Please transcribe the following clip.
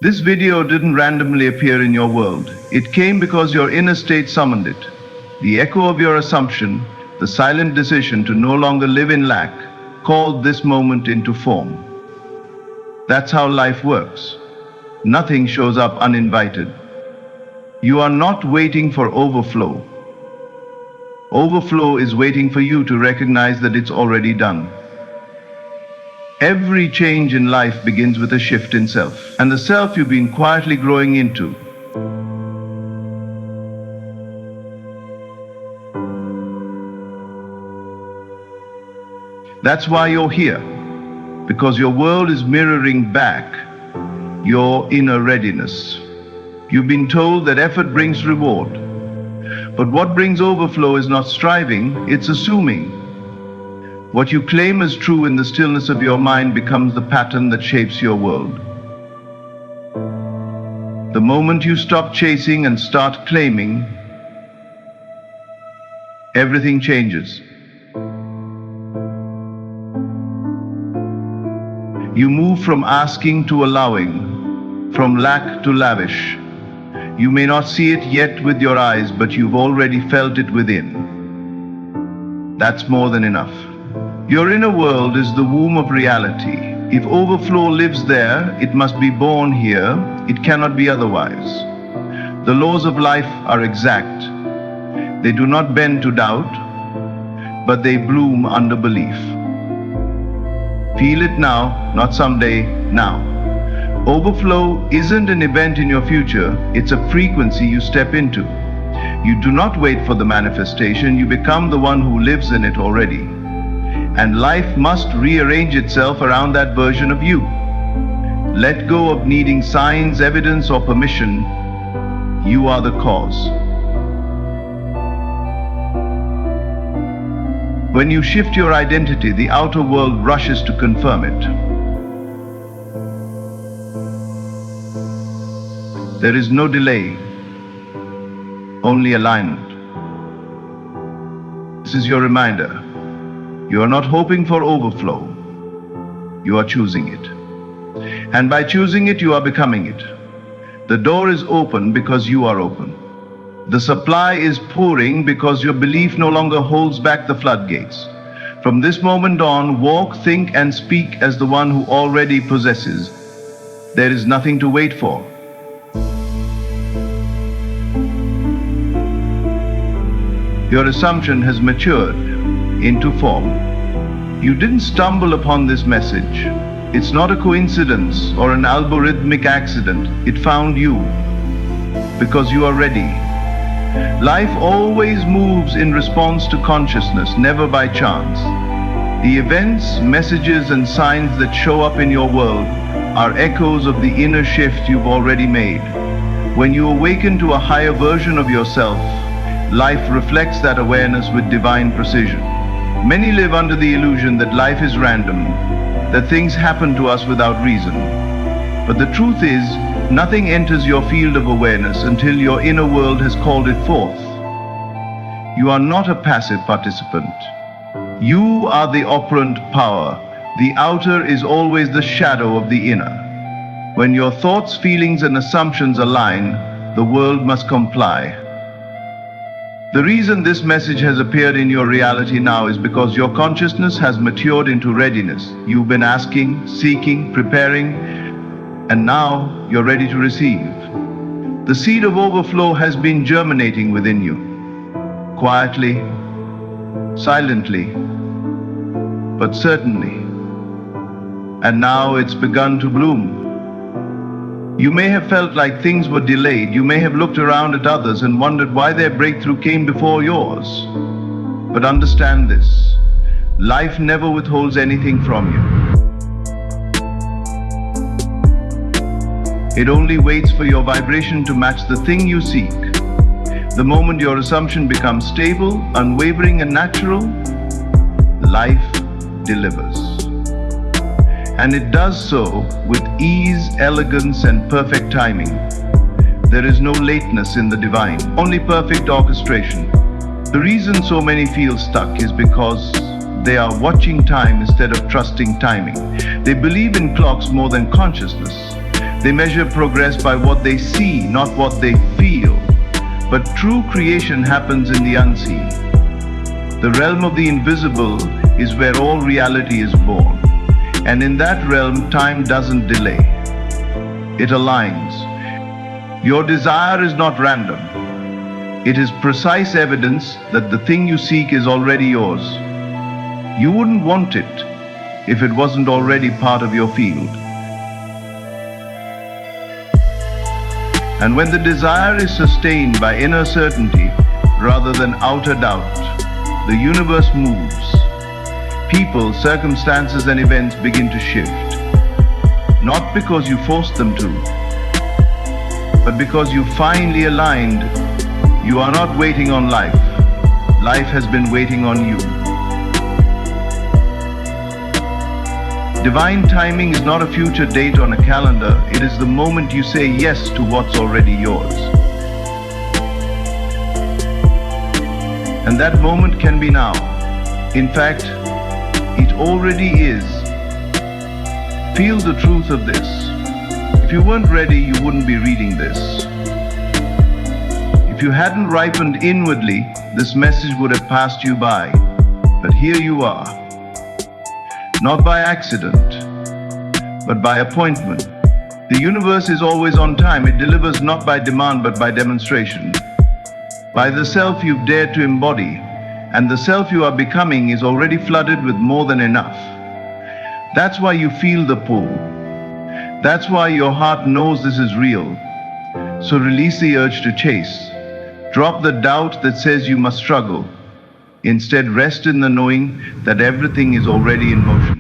This video didn't randomly appear in your world. It came because your inner state summoned it. The echo of your assumption, the silent decision to no longer live in lack, called this moment into form. That's how life works. Nothing shows up uninvited. You are not waiting for overflow. Overflow is waiting for you to recognize that it's already done. Every change in life begins with a shift in self, and the self you've been quietly growing into. That's why you're here, because your world is mirroring back your inner readiness. You've been told that effort brings reward, but what brings overflow is not striving, it's assuming. What you claim as true in the stillness of your mind becomes the pattern that shapes your world. The moment you stop chasing and start claiming, everything changes. You move from asking to allowing, from lack to lavish. You may not see it yet with your eyes, but you've already felt it within. That's more than enough. Your inner world is the womb of reality. If overflow lives there, it must be born here. It cannot be otherwise. The laws of life are exact. They do not bend to doubt, but they bloom under belief. Feel it now, not someday, now. Overflow isn't an event in your future, it's a frequency you step into. You do not wait for the manifestation, you become the one who lives in it already. And life must rearrange itself around that version of you. Let go of needing signs, evidence, or permission. You are the cause. When you shift your identity, the outer world rushes to confirm it. There is no delay, only alignment. This is your reminder. You are not hoping for overflow. You are choosing it. And by choosing it, you are becoming it. The door is open because you are open. The supply is pouring because your belief no longer holds back the floodgates. From this moment on, walk, think, and speak as the one who already possesses. There is nothing to wait for. Your assumption has matured into form. You didn't stumble upon this message. It's not a coincidence or an algorithmic accident. It found you because you are ready. Life always moves in response to consciousness, never by chance. The events, messages, and signs that show up in your world are echoes of the inner shift you've already made. When you awaken to a higher version of yourself, life reflects that awareness with divine precision. Many live under the illusion that life is random, that things happen to us without reason. But the truth is, nothing enters your field of awareness until your inner world has called it forth. You are not a passive participant. You are the operant power. The outer is always the shadow of the inner. When your thoughts, feelings, and assumptions align, the world must comply. The reason this message has appeared in your reality now is because your consciousness has matured into readiness. You've been asking, seeking, preparing, and now you're ready to receive. The seed of overflow has been germinating within you, quietly, silently, but certainly. And now it's begun to bloom. You may have felt like things were delayed. You may have looked around at others and wondered why their breakthrough came before yours. But understand this: life never withholds anything from you. It only waits for your vibration to match the thing you seek. The moment your assumption becomes stable, unwavering, and natural, life delivers. And it does so with ease, elegance, and perfect timing. There is no lateness in the divine, only perfect orchestration. The reason so many feel stuck is because they are watching time instead of trusting timing. They believe in clocks more than consciousness. They measure progress by what they see, not what they feel. But true creation happens in the unseen. The realm of the invisible is where all reality is born. And in that realm, time doesn't delay. It aligns. Your desire is not random. It is precise evidence that the thing you seek is already yours. You wouldn't want it if it wasn't already part of your field. And when the desire is sustained by inner certainty rather than outer doubt, the universe moves. People, circumstances, and events begin to shift. Not because you forced them to, but because you finally aligned. You are not waiting on life. Life has been waiting on you. Divine timing is not a future date on a calendar. It is the moment you say yes to what's already yours. And that moment can be now. In fact, it already is. Feel the truth of this. If you weren't ready, you wouldn't be reading this. If you hadn't ripened inwardly, this message would have passed you by. But here you are. Not by accident, but by appointment. The universe is always on time. It delivers not by demand, but by demonstration. By the self you've dared to embody, and the self you are becoming is already flooded with more than enough. That's why you feel the pull. That's why your heart knows this is real. So release the urge to chase. Drop the doubt that says you must struggle. Instead, rest in the knowing that everything is already in motion.